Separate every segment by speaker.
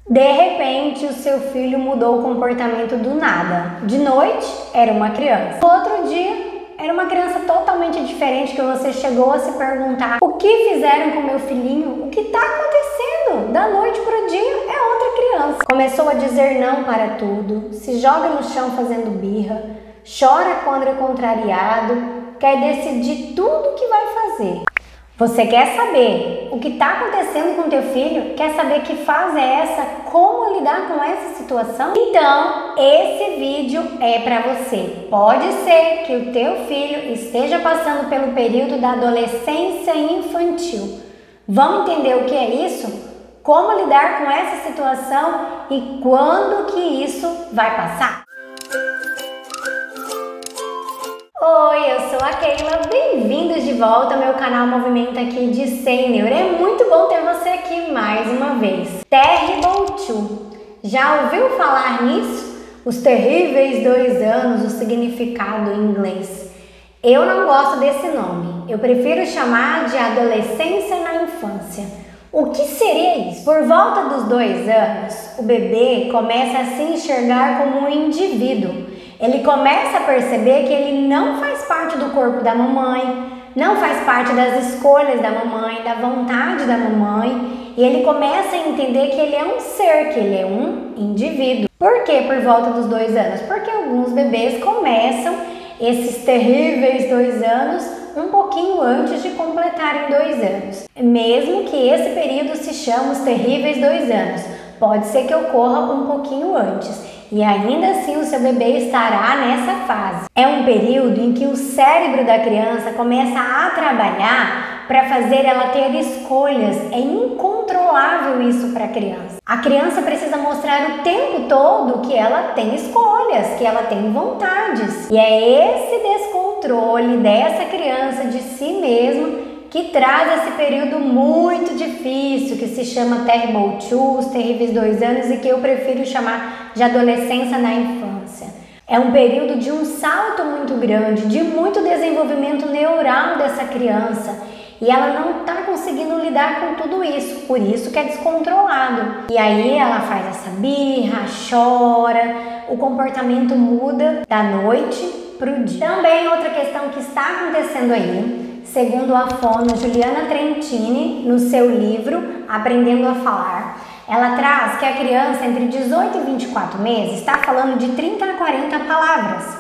Speaker 1: De repente, o seu filho mudou o comportamento do nada. De noite, era uma criança. No outro dia, era uma criança totalmente diferente que você chegou a se perguntar: o que fizeram com meu filhinho? O que está acontecendo? Da noite para o dia é outra criança. Começou a dizer não para tudo, se joga no chão fazendo birra, chora quando é contrariado, quer decidir tudo o que vai fazer. Você quer saber o que está acontecendo com teu filho? Quer saber que fase é essa? Como lidar com essa situação? Então, esse vídeo é para você. Pode ser que o teu filho esteja passando pelo período da adolescência infantil. Vamos entender o que é isso? Como lidar com essa situação e quando que isso vai passar? Oi, eu sou a Keila, bem-vindos de volta ao meu canal Movimento aqui de Sênior. É muito bom ter você aqui mais uma vez. Terrible Two. Já ouviu falar nisso? Os terríveis 2 anos, o significado em inglês. Eu não gosto desse nome, eu prefiro chamar de adolescência na infância. O que seria isso? Por volta dos 2 anos, o bebê começa a se enxergar como um indivíduo. Ele começa a perceber que ele não faz parte do corpo da mamãe, não faz parte das escolhas da mamãe, da vontade da mamãe, e ele começa a entender que ele é um ser, que ele é um indivíduo. Por que por volta dos 2 anos? Porque alguns bebês começam esses terríveis 2 anos um pouquinho antes de completarem 2 anos. Mesmo que esse período se chame os terríveis 2 anos, pode ser que ocorra um pouquinho antes. E ainda assim o seu bebê estará nessa fase. É um período em que o cérebro da criança começa a trabalhar para fazer ela ter escolhas. É incontrolável isso para a criança. A criança precisa mostrar o tempo todo que ela tem escolhas, que ela tem vontades. E é esse descontrole dessa criança de si mesma que traz esse período muito difícil, que se chama Terrible Two, os terríveis 2 anos, e que eu prefiro chamar de adolescência na infância. É um período de um salto muito grande, de muito desenvolvimento neural dessa criança, e ela não está conseguindo lidar com tudo isso, por isso que é descontrolado. E aí ela faz essa birra, chora, o comportamento muda da noite para o dia. Também outra questão que está acontecendo aí, segundo a fono Juliana Trentini, no seu livro Aprendendo a Falar, ela traz que a criança entre 18 e 24 meses está falando de 30 a 40 palavras.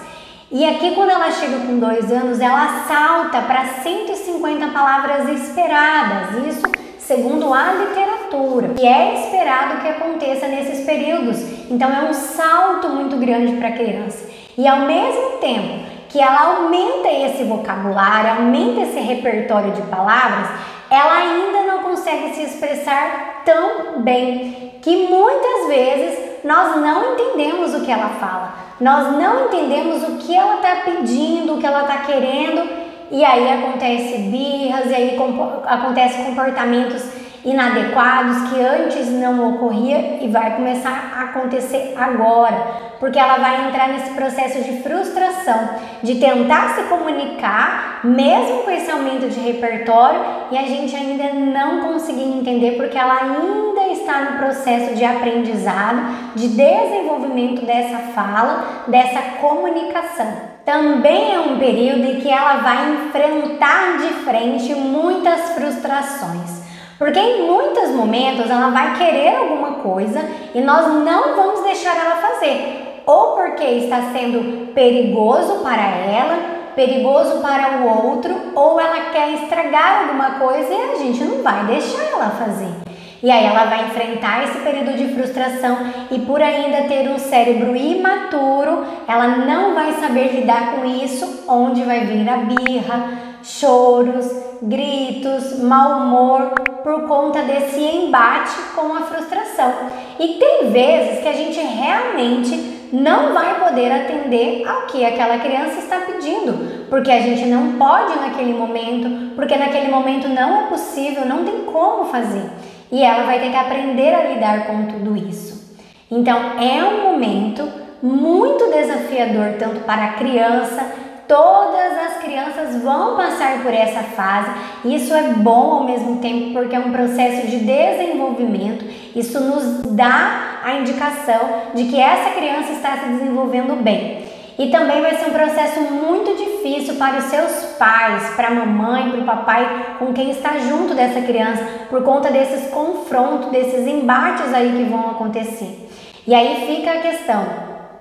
Speaker 1: E aqui quando ela chega com 2 anos, ela salta para 150 palavras esperadas, isso segundo a literatura. E é esperado que aconteça nesses períodos, então é um salto muito grande para a criança. E ao mesmo tempo que ela aumenta esse vocabulário, aumenta esse repertório de palavras, ela ainda não consegue se expressar tão bem, que muitas vezes nós não entendemos o que ela fala, nós não entendemos o que ela está pedindo, o que ela está querendo, e aí acontece birras, e aí acontece comportamentos inadequados que antes não ocorria e vai começar a acontecer agora, porque ela vai entrar nesse processo de frustração, de tentar se comunicar, mesmo com esse aumento de repertório, e a gente ainda não conseguir entender porque ela ainda está no processo de aprendizado, de desenvolvimento dessa fala, dessa comunicação. Também é um período em que ela vai enfrentar de frente muitas frustrações. Porque em muitos momentos ela vai querer alguma coisa e nós não vamos deixar ela fazer. Ou porque está sendo perigoso para ela, perigoso para o outro, ou ela quer estragar alguma coisa e a gente não vai deixar ela fazer. E aí ela vai enfrentar esse período de frustração e por ainda ter um cérebro imaturo, ela não vai saber lidar com isso, onde vai vir a birra, choros, gritos, mau humor, por conta desse embate com a frustração. E tem vezes que a gente realmente não vai poder atender ao que aquela criança está pedindo, porque a gente não pode naquele momento, porque naquele momento não é possível, não tem como fazer. E ela vai ter que aprender a lidar com tudo isso. Então é um momento muito desafiador tanto para a criança, todas as crianças vão passar por essa fase. Isso é bom ao mesmo tempo porque é um processo de desenvolvimento. Isso nos dá a indicação de que essa criança está se desenvolvendo bem. E também vai ser um processo muito difícil para os seus pais, para a mamãe, para o papai, com quem está junto dessa criança, por conta desses confrontos, desses embates aí que vão acontecer. E aí fica a questão,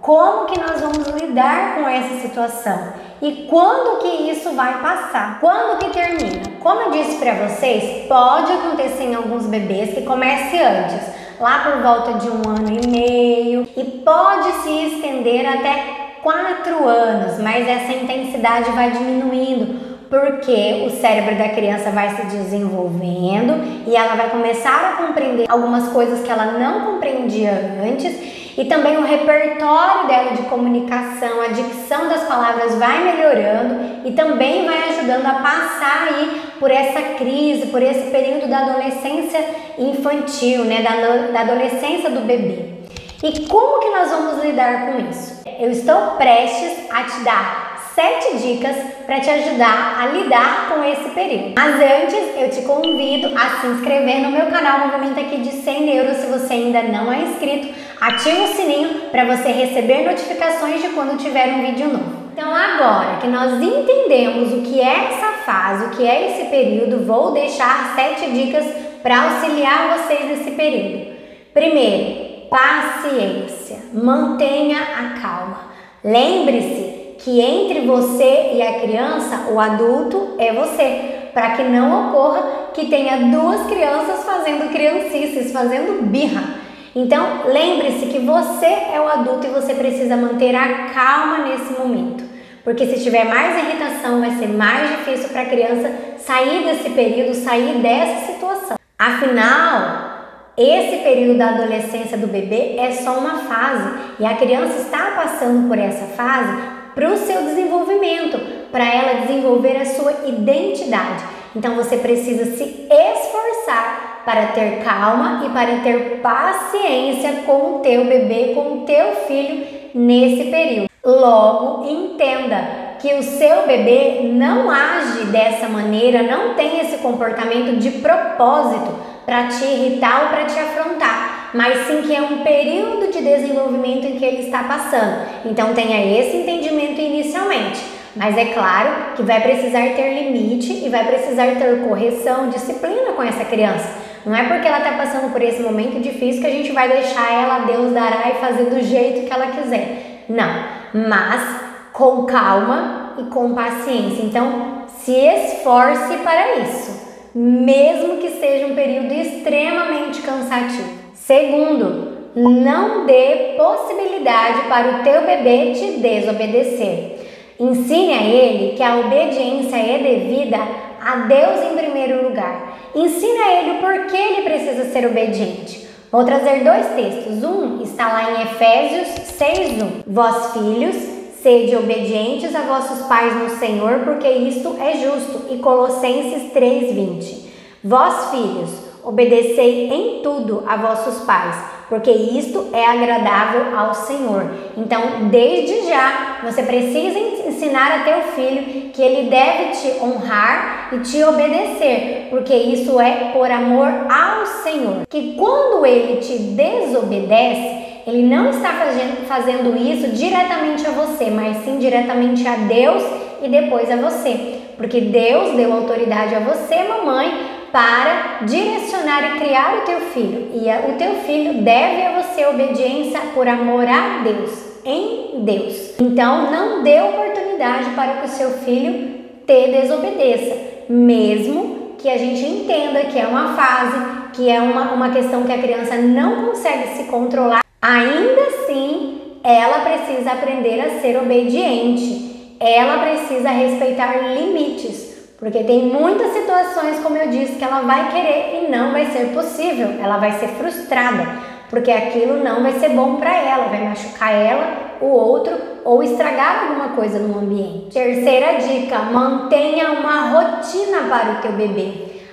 Speaker 1: como que nós vamos lidar com essa situação? E quando que isso vai passar? Quando que termina? Como eu disse para vocês, pode acontecer em alguns bebês que comece antes, lá por volta de 1 ano e meio, e pode se estender até 4 anos, mas essa intensidade vai diminuindo porque o cérebro da criança vai se desenvolvendo e ela vai começar a compreender algumas coisas que ela não compreendia antes, e também o repertório dela de comunicação, a dicção das palavras vai melhorando e também vai ajudando a passar aí por essa crise, por esse período da adolescência infantil, né, da adolescência do bebê. E como que nós vamos lidar com isso? Eu estou prestes a te dar 7 dicas para te ajudar a lidar com esse período. Mas antes, eu te convido a se inscrever no meu canal Movimento aqui de 100 euros. Se você ainda não é inscrito, ative o sininho para você receber notificações de quando tiver um vídeo novo. Então agora que nós entendemos o que é essa fase, o que é esse período, vou deixar 7 dicas para auxiliar vocês nesse período. Primeiro, paciência. Mantenha a calma. Lembre-se que entre você e a criança, o adulto é você, para que não ocorra que tenha 2 crianças fazendo criancices, fazendo birra. Então, lembre-se que você é o adulto e você precisa manter a calma nesse momento, porque se tiver mais irritação, vai ser mais difícil para a criança sair desse período, sair dessa situação. Afinal, esse período da adolescência do bebê é só uma fase e a criança está passando por essa fase para o seu desenvolvimento, para ela desenvolver a sua identidade. Então você precisa se esforçar para ter calma e para ter paciência com o teu bebê, com o teu filho nesse período. Logo, entenda que o seu bebê não age dessa maneira, não tem esse comportamento de propósito para te irritar ou para te afrontar, mas sim que é um período de desenvolvimento em que ele está passando. Então tenha esse entendimento inicialmente, mas é claro que vai precisar ter limite e vai precisar ter correção, disciplina com essa criança. Não é porque ela está passando por esse momento difícil que a gente vai deixar ela, Deus dará, e fazer do jeito que ela quiser. Não, mas com calma e com paciência. Então se esforce para isso, mesmo que seja um período extremamente cansativo. Segundo, não dê possibilidade para o teu bebê te desobedecer. Ensine a ele que a obediência é devida a Deus em primeiro lugar. Ensine a ele o porquê ele precisa ser obediente. Vou trazer 2 textos. Um está lá em Efésios 6:1. Vós, filhos, sede obedientes a vossos pais no Senhor, porque isto é justo. E Colossenses 3:20. Vós, filhos, obedecei em tudo a vossos pais, porque isto é agradável ao Senhor. Então, desde já, você precisa ensinar a teu filho que ele deve te honrar e te obedecer, porque isso é por amor ao Senhor. Que quando ele te desobedece, ele não está fazendo isso diretamente a você, mas sim diretamente a Deus e depois a você. Porque Deus deu autoridade a você, mamãe, para direcionar e criar o teu filho. E o teu filho deve a você obediência por amor a Deus, em Deus. Então, não dê oportunidade para que o seu filho te desobedeça, mesmo que a gente entenda que é uma fase, que é uma questão que a criança não consegue se controlar. Ainda assim, ela precisa aprender a ser obediente, ela precisa respeitar limites, porque tem muitas situações, como eu disse, que ela vai querer e não vai ser possível, ela vai ser frustrada, porque aquilo não vai ser bom para ela, vai machucar ela, o outro ou estragar alguma coisa no ambiente. Terceira dica, mantenha uma rotina para o teu bebê.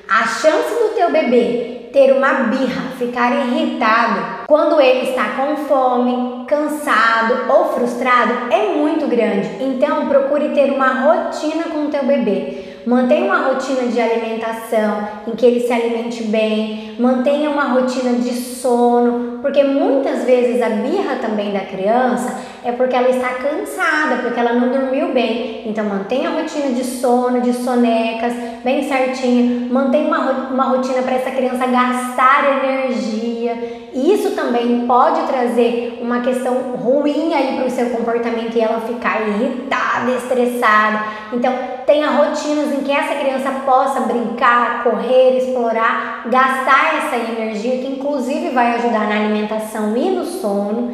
Speaker 1: A chance do teu bebê ter uma birra, ficar irritado quando ele está com fome, cansado ou frustrado, é muito grande. Então, procure ter uma rotina com o teu bebê. Mantenha uma rotina de alimentação, em que ele se alimente bem, mantenha uma rotina de sono, porque muitas vezes a birra também da criança é porque ela está cansada, porque ela não dormiu bem. Então mantenha a rotina de sono, de sonecas, bem certinha, mantenha uma rotina para essa criança gastar energia. Isso também pode trazer uma questão ruim aí para o seu comportamento e ela ficar irritada, estressada. Então tenha rotinas em que essa criança possa brincar, correr, explorar, gastar essa energia, que inclusive vai ajudar na alimentação e no sono.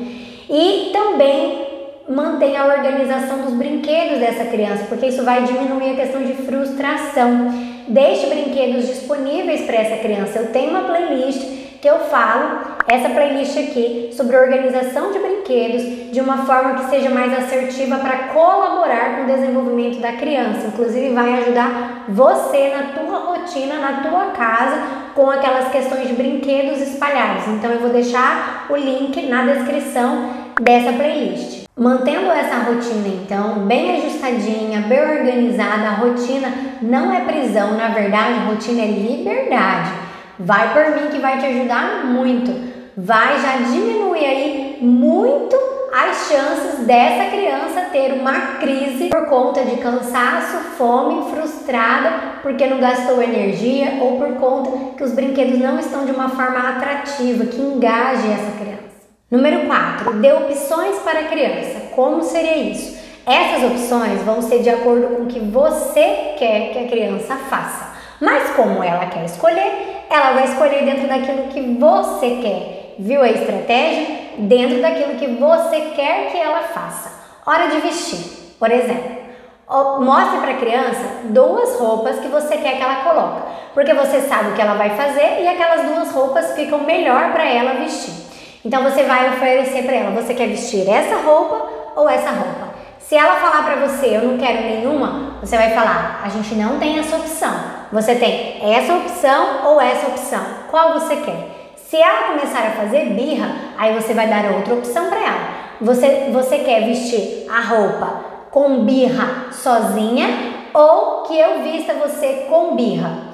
Speaker 1: E também mantenha a organização dos brinquedos dessa criança, porque isso vai diminuir a questão de frustração. Deixe brinquedos disponíveis para essa criança. Eu tenho uma playlist que eu falo, essa playlist aqui, sobre organização de brinquedos de uma forma que seja mais assertiva para colaborar com o desenvolvimento da criança. Inclusive vai ajudar você na tua rotina, na tua casa, com aquelas questões de brinquedos espalhados. Então eu vou deixar o link na descrição dessa playlist. Mantendo essa rotina então bem ajustadinha, bem organizada, a rotina não é prisão, na verdade a rotina é liberdade. Vai por mim que vai te ajudar muito, vai já diminuir aí muito as chances dessa criança ter uma crise por conta de cansaço, fome, frustrada, porque não gastou energia ou por conta que os brinquedos não estão de uma forma atrativa, que engaje essa criança. Número 4, dê opções para a criança. Como seria isso? Essas opções vão ser de acordo com o que você quer que a criança faça. Mas como ela quer escolher, ela vai escolher dentro daquilo que você quer. Viu a estratégia? Dentro daquilo que você quer que ela faça. Hora de vestir, por exemplo. Mostre para a criança 2 roupas que você quer que ela coloque, porque você sabe o que ela vai fazer e aquelas 2 roupas ficam melhor para ela vestir. Então você vai oferecer para ela, você quer vestir essa roupa ou essa roupa? Se ela falar para você, eu não quero nenhuma, você vai falar, a gente não tem essa opção. Você tem essa opção ou essa opção. Qual você quer? Se ela começar a fazer birra, aí você vai dar outra opção para ela. Você quer vestir a roupa com birra sozinha ou que eu vista você com birra?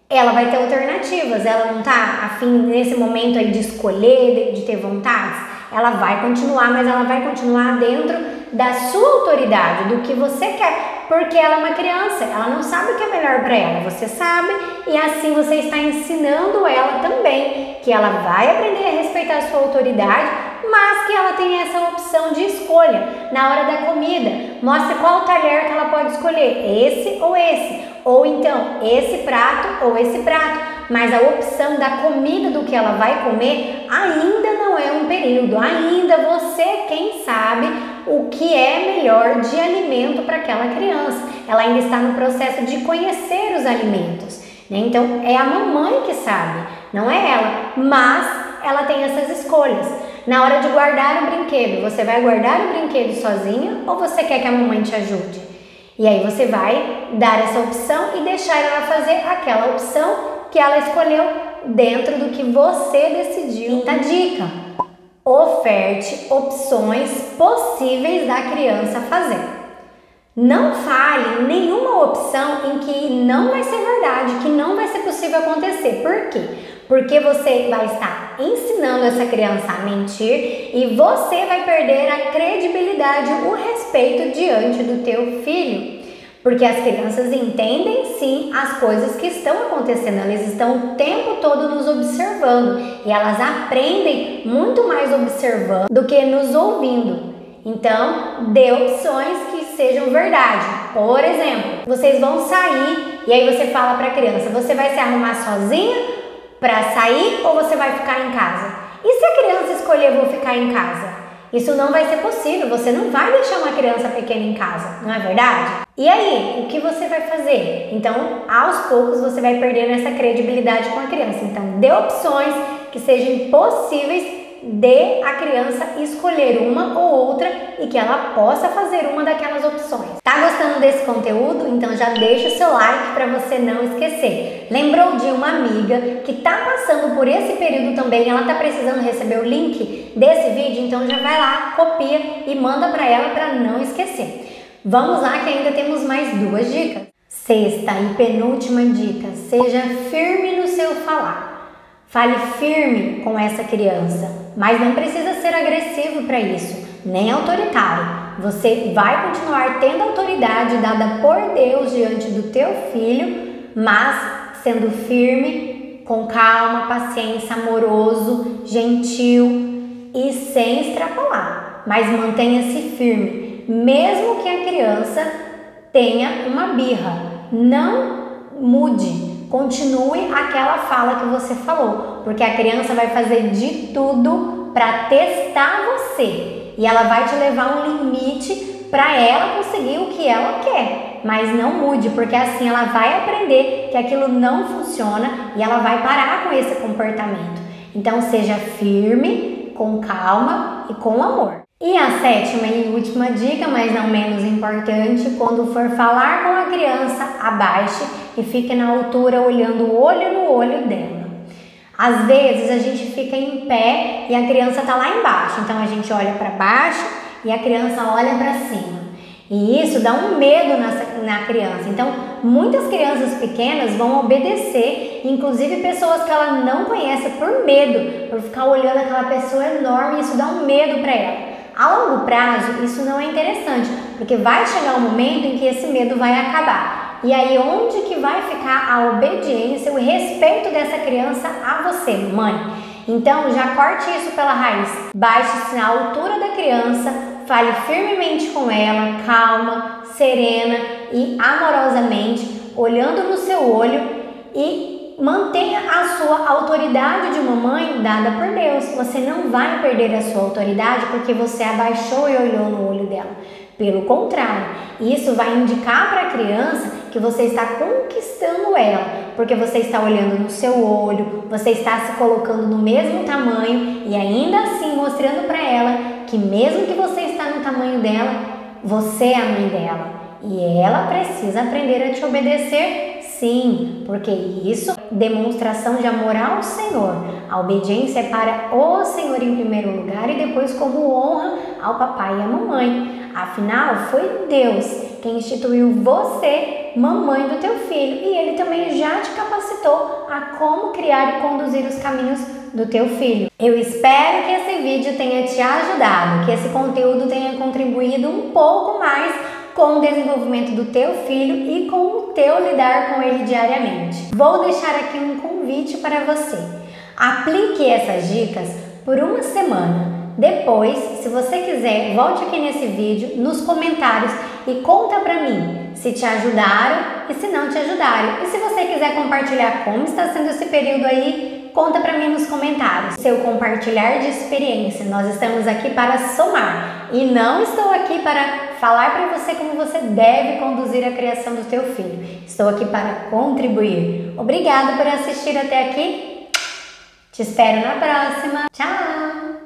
Speaker 1: Ela vai ter alternativas, ela não tá afim nesse momento aí de escolher, de ter vontades. Ela vai continuar, mas ela vai continuar dentro da sua autoridade, do que você quer, porque ela é uma criança, ela não sabe o que é melhor para ela, você sabe, e assim você está ensinando ela também, que ela vai aprender a respeitar a sua autoridade, mas que ela tem essa opção de escolha. Na hora da comida, mostre qual talher que ela pode escolher, esse ou esse, ou então esse prato ou esse prato. Mas a opção da comida do que ela vai comer ainda não é um período, ainda você quem sabe o que é melhor de alimento para aquela criança. Ela ainda está no processo de conhecer os alimentos, né? Então é a mamãe que sabe, não é ela, mas ela tem essas escolhas. Na hora de guardar o brinquedo, você vai guardar o brinquedo sozinha ou você quer que a mamãe te ajude? E aí você vai dar essa opção e deixar ela fazer aquela opção que ela escolheu dentro do que você decidiu. Quinta dica: oferte opções possíveis da criança fazer. Não fale nenhuma opção em que não vai ser verdade, que não vai ser possível acontecer. Por quê? Porque você vai estar ensinando essa criança a mentir e você vai perder a credibilidade, o respeito diante do teu filho. Porque as crianças entendem sim as coisas que estão acontecendo, elas estão o tempo todo nos observando e elas aprendem muito mais observando do que nos ouvindo. Então, dê opções que sejam verdade. Por exemplo, vocês vão sair e aí você fala para a criança, você vai se arrumar sozinha para sair ou você vai ficar em casa? E se a criança escolher vou ficar em casa? Isso não vai ser possível, você não vai deixar uma criança pequena em casa, não é verdade? E aí, o que você vai fazer? Então, aos poucos você vai perdendo essa credibilidade com a criança. Então, dê opções que sejam possíveis dê a criança escolher uma ou outra e que ela possa fazer uma daquelas opções. Tá gostando desse conteúdo? Então já deixa o seu like para você não esquecer. Lembrou de uma amiga que tá passando por esse período também, ela tá precisando receber o link desse vídeo, então já vai lá, copia e manda para ela para não esquecer. Vamos lá que ainda temos mais 2 dicas. Sexta e penúltima dica, seja firme no seu falar. Fale firme com essa criança, mas não precisa ser agressivo para isso, nem autoritário. Você vai continuar tendo autoridade dada por Deus diante do teu filho, mas sendo firme, com calma, paciência, amoroso, gentil e sem extrapolar. Mas mantenha-se firme, mesmo que a criança tenha uma birra. Não mude. Continue aquela fala que você falou, porque a criança vai fazer de tudo para testar você e ela vai te levar um limite para ela conseguir o que ela quer. Mas não mude, porque assim ela vai aprender que aquilo não funciona e ela vai parar com esse comportamento. Então seja firme, com calma e com amor. E a 7ª e última dica, mas não menos importante, quando for falar com a criança, abaixe e fique na altura olhando o olho no olho dela. Às vezes a gente fica em pé e a criança está lá embaixo, então a gente olha para baixo e a criança olha para cima. E isso dá um medo na criança. Então, muitas crianças pequenas vão obedecer, inclusive pessoas que ela não conhece, por medo, por ficar olhando aquela pessoa enorme, isso dá um medo para ela. A longo prazo, isso não é interessante, porque vai chegar um momento em que esse medo vai acabar. E aí, onde que vai ficar a obediência, o respeito dessa criança a você, mãe? Então, já corte isso pela raiz. Baixe-se na altura da criança, fale firmemente com ela, calma, serena e amorosamente, olhando no seu olho e mantenha a sua autoridade de mamãe dada por Deus. Você não vai perder a sua autoridade porque você abaixou e olhou no olho dela. Pelo contrário, isso vai indicar para a criança que você está conquistando ela, porque você está olhando no seu olho, você está se colocando no mesmo tamanho e ainda assim mostrando para ela que mesmo que você está no tamanho dela, você é a mãe dela e ela precisa aprender a te obedecer. Sim, porque isso é demonstração de amor ao Senhor. A obediência é para o Senhor em primeiro lugar e depois como honra ao papai e à mamãe. Afinal, foi Deus quem instituiu você, mamãe do teu filho, e Ele também já te capacitou a como criar e conduzir os caminhos do teu filho. Eu espero que esse vídeo tenha te ajudado, que esse conteúdo tenha contribuído um pouco mais com o desenvolvimento do teu filho e com o teu lidar com ele diariamente. Vou deixar aqui um convite para você. Aplique essas dicas por uma semana. Depois, se você quiser, volte aqui nesse vídeo, nos comentários e conta pra mim se te ajudaram e se não te ajudaram. E se você quiser compartilhar como está sendo esse período aí, conta pra mim nos comentários. Seu compartilhar de experiência, nós estamos aqui para somar e não estou aqui para falar para você como você deve conduzir a criação do teu filho. Estou aqui para contribuir. Obrigada por assistir até aqui. Te espero na próxima. Tchau!